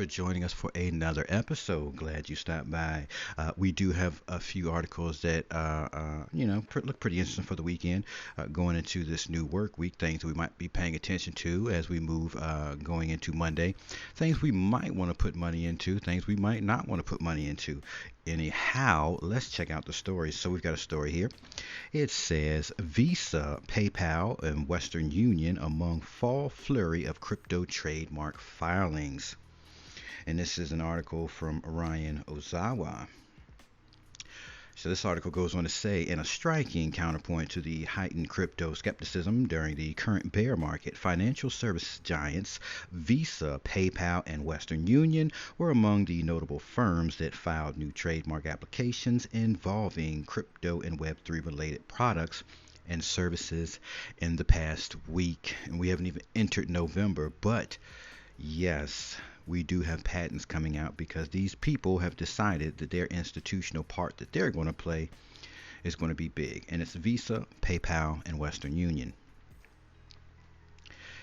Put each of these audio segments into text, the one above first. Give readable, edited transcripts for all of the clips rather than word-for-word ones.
for joining us for another episode. Glad you stopped by. We do have a few articles that, look pretty interesting for the weekend going into this new work week. Things we might be paying attention to as we move going into Monday. Things we might want to put money into, things we might not want to put money into. Anyhow, let's check out the stories. So we've got a story here. It says Visa, PayPal, and Western Union among fall flurry of crypto trademark filings. And this is an article from Ryan Ozawa. So this article goes on to say, in a striking counterpoint to the heightened crypto skepticism during the current bear market, financial services giants Visa, PayPal, and Western Union were among the notable firms that filed new trademark applications involving crypto and Web3 related products and services in the past week. And we haven't even entered November, but yes, we do have patents coming out because these people have decided that their institutional part that they're going to play is going to be big. And it's Visa, PayPal, and Western Union.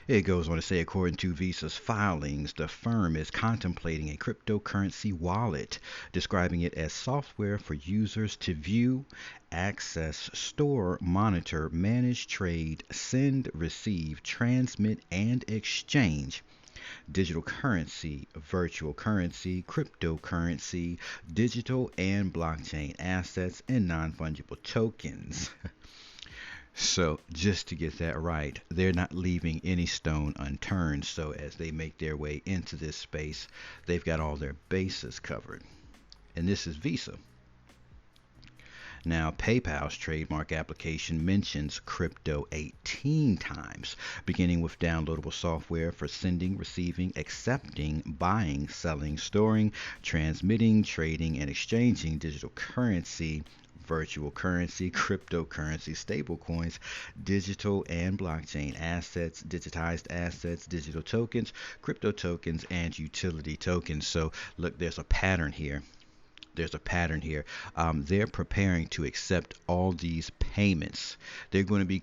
It goes on to say, according to Visa's filings, the firm is contemplating a cryptocurrency wallet, describing it as software for users to view, access, store, monitor, manage, trade, send, receive, transmit, and exchange digital currency, virtual currency, cryptocurrency, digital and blockchain assets, and non fungible tokens. So, just to get that right, they're not leaving any stone unturned. So, as they make their way into this space, they've got all their bases covered. And this is Visa. Now, PayPal's trademark application mentions crypto 18 times, beginning with downloadable software for sending, receiving, accepting, buying, selling, storing, transmitting, trading, and exchanging digital currency, virtual currency, cryptocurrency, stablecoins, digital and blockchain assets, digital tokens, crypto tokens, and utility tokens. So, look, there's a pattern here. They're preparing to accept all these payments. They're going to be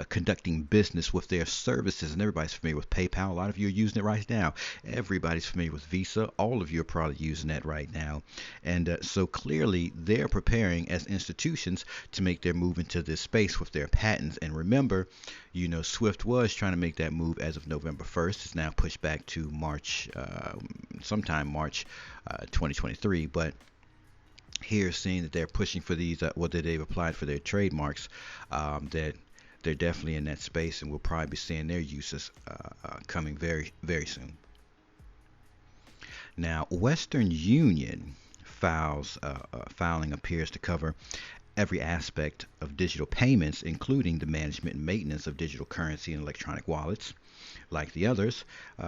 conducting business with their services, and everybody's familiar with PayPal. A lot of you are using it right now. Everybody's familiar with Visa. All of you are probably using that right now. And so clearly, they're preparing as institutions to make their move into this space with their patents. And remember, Swift was trying to make that move as of November 1st. It's now pushed back to March, sometime March 2023. But here, seeing that they're pushing for these, that they've applied for their trademarks, that they're definitely in that space, and we'll probably be seeing their uses coming very, very soon. Now, Western Union filing appears to cover every aspect of digital payments, including the management and maintenance of digital currency and electronic wallets. Like the others,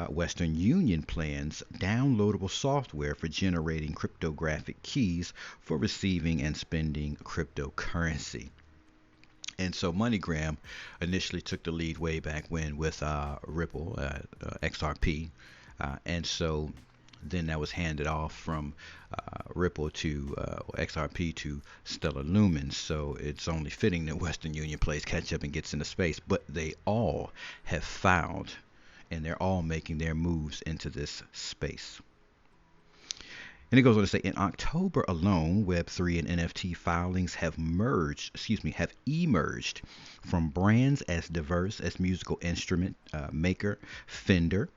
Western Union plans downloadable software for generating cryptographic keys for receiving and spending cryptocurrency. And so MoneyGram initially took the lead way back when with Ripple, XRP. And so then that was handed off from Ripple to XRP to Stellar Lumens. So it's only fitting that Western Union plays catch up and gets into space. But they all have filed, and they're all making their moves into this space. And it goes on to say, in October alone, Web3 and NFT filings have emerged from brands as diverse as musical instrument maker Fender,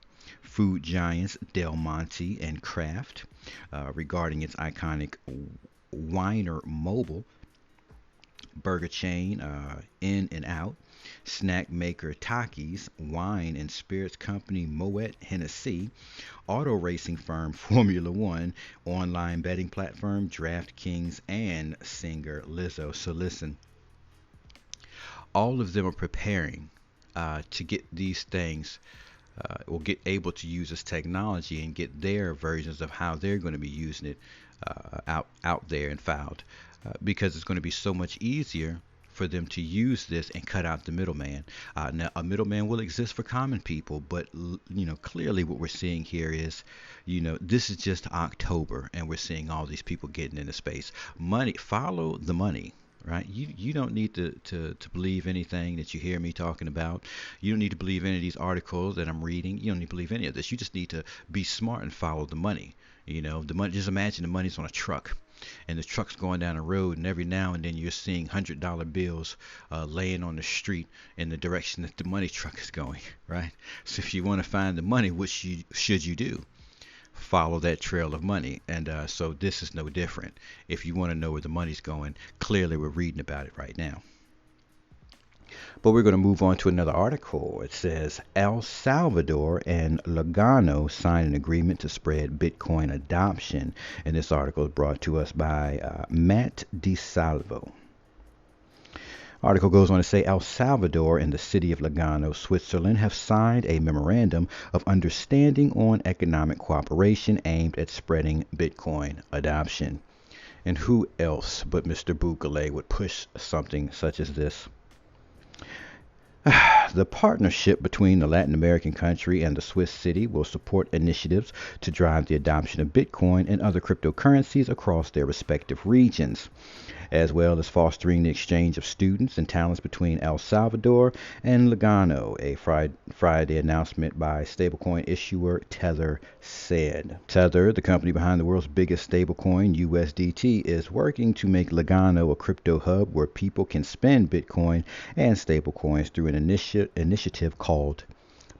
food giants Del Monte and Kraft, regarding its iconic Wiener Mobile, burger chain In and Out, snack maker Takis, wine and spirits company Moet Hennessy, auto racing firm Formula One, online betting platform DraftKings, and singer Lizzo. So listen, all of them are preparing to get these things will get able to use this technology and get their versions of how they're going to be using it out there and filed, because it's going to be so much easier for them to use this and cut out the middleman. Now, a middleman will exist for common people, but clearly what we're seeing here is, this is just October, and we're seeing all these people getting into space. Money, follow the money. right? You don't need to believe anything that you hear me talking about. You don't need to believe any of these articles that I'm reading. You don't need to believe any of this. You just need to be smart and follow the money. You know, the money. Just imagine the money's on a truck, and the truck's going down the road, and every now and then you're seeing $100 bills laying on the street in the direction that the money truck is going, right? So if you want to find the money, should you do? Follow that trail of money. And so this is no different. If you want to know where the money's going, clearly we're reading about it right now. But we're going to move on to another article. It says El Salvador and Lugano sign an agreement to spread Bitcoin adoption. And this article is brought to us by Matt DiSalvo. Article goes on to say El Salvador and the city of Lugano, Switzerland, have signed a memorandum of understanding on economic cooperation aimed at spreading Bitcoin adoption. And who else but Mr. Bukele would push something such as this? The partnership between the Latin American country and the Swiss city will support initiatives to drive the adoption of Bitcoin and other cryptocurrencies across their respective regions, as well as fostering the exchange of students and talents between El Salvador and Lugano, a Friday announcement by stablecoin issuer Tether said. Tether, the company behind the world's biggest stablecoin, USDT, is working to make Lugano a crypto hub where people can spend Bitcoin and stablecoins through an initiative called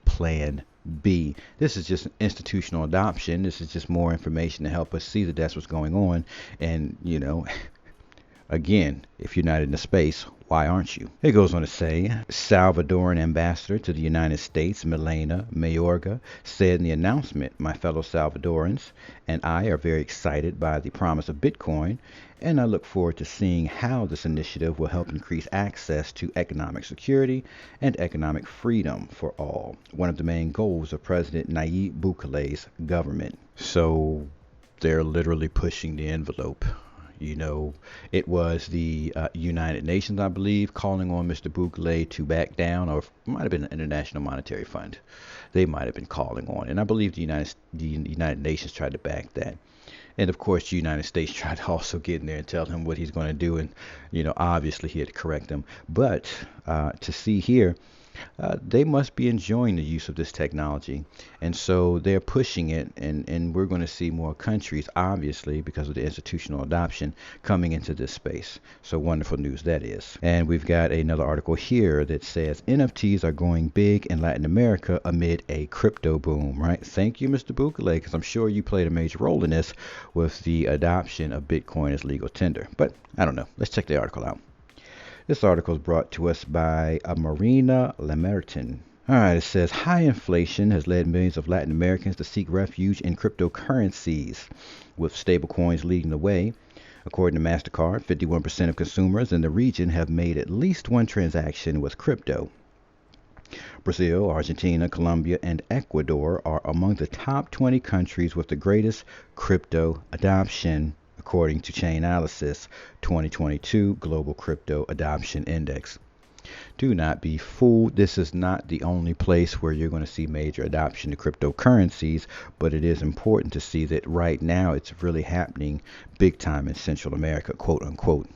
Plan B. This is just institutional adoption. This is just more information to help us see that that's what's going on. And, you know, again, if you're not in the space, why aren't you? It goes on to say, Salvadoran ambassador to the United States, Milena Mayorga, said in the announcement, my fellow Salvadorans and I are very excited by the promise of Bitcoin, and I look forward to seeing how this initiative will help increase access to economic security and economic freedom for all, one of the main goals of President Nayib Bukele's government. So they're literally pushing the envelope. You know, it was the United Nations, I believe, calling on Mr. Bukele to back down, or it might have been the International Monetary Fund. They might have been calling on, and I believe the United Nations tried to back that. And of course, the United States tried to also get in there and tell him what he's going to do, and you know, obviously he had to correct them. But to see here, they must be enjoying the use of this technology. And so they're pushing it, and we're going to see more countries, obviously, because of the institutional adoption, coming into this space. So wonderful news that is. And we've got another article here that says NFTs are going big in Latin America amid a crypto boom, right? Thank you, Mr. Bukele, because I'm sure you played a major role in this with the adoption of Bitcoin as legal tender. But I don't know. Let's check the article out. This article is brought to us by Marina Lamerton. All right, it says high inflation has led millions of Latin Americans to seek refuge in cryptocurrencies, with stablecoins leading the way. According to MasterCard, 51% of consumers in the region have made at least one transaction with crypto. Brazil, Argentina, Colombia, and Ecuador are among the top 20 countries with the greatest crypto adoption, according to Chainalysis 2022 Global Crypto Adoption Index. Do not be fooled. This is not the only place where you're going to see major adoption of cryptocurrencies, but it is important to see that right now it's really happening big time in Central America, quote unquote.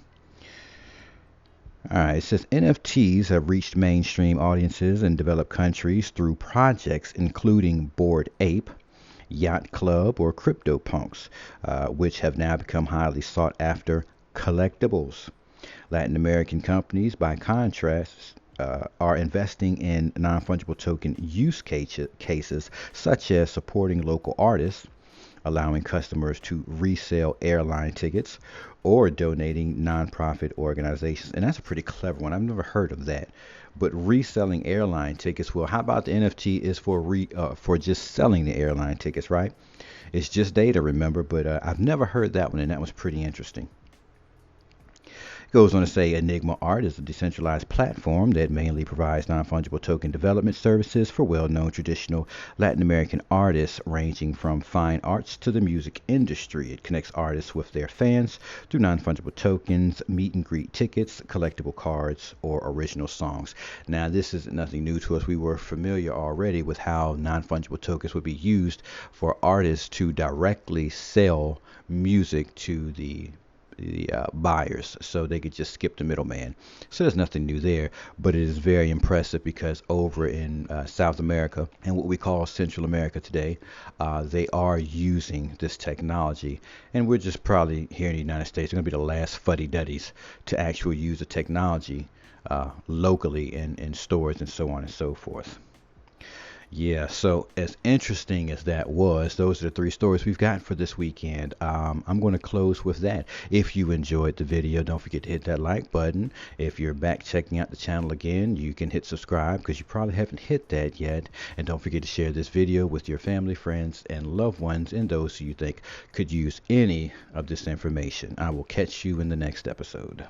All right, it says NFTs have reached mainstream audiences in developed countries through projects including Bored Ape, Yacht Club, or CryptoPunks, which have now become highly sought after collectibles. Latin American companies, by contrast, are investing in non-fungible token use cases, such as supporting local artists, allowing customers to resell airline tickets, or donating nonprofit organizations. And that's a pretty clever one. I've never heard of that. But reselling airline tickets, well, how about the NFT is for just selling the airline tickets, right? It's just data, remember, but I've never heard that one, and that was pretty interesting. Goes on to say Enigma Art is a decentralized platform that mainly provides non-fungible token development services for well-known traditional Latin American artists ranging from fine arts to the music industry. It connects artists with their fans through non-fungible tokens, meet and greet tickets, collectible cards, or original songs. Now, this is nothing new to us. We were familiar already with how non-fungible tokens would be used for artists to directly sell music to the the buyers, so they could just skip the middleman. So there's nothing new there, but it is very impressive because over in South America and what we call Central America today, they are using this technology, and we're just probably here in the United States going to be the last fuddy-duddies to actually use the technology locally in stores and so on and so forth. Yeah, so as interesting as that was, those are the three stories we've got for this weekend. I'm going to close with that. If you enjoyed the video, don't forget to hit that like button. If you're back checking out the channel again, you can hit subscribe because you probably haven't hit that yet. And don't forget to share this video with your family, friends, and loved ones, and those who you think could use any of this information. I will catch you in the next episode.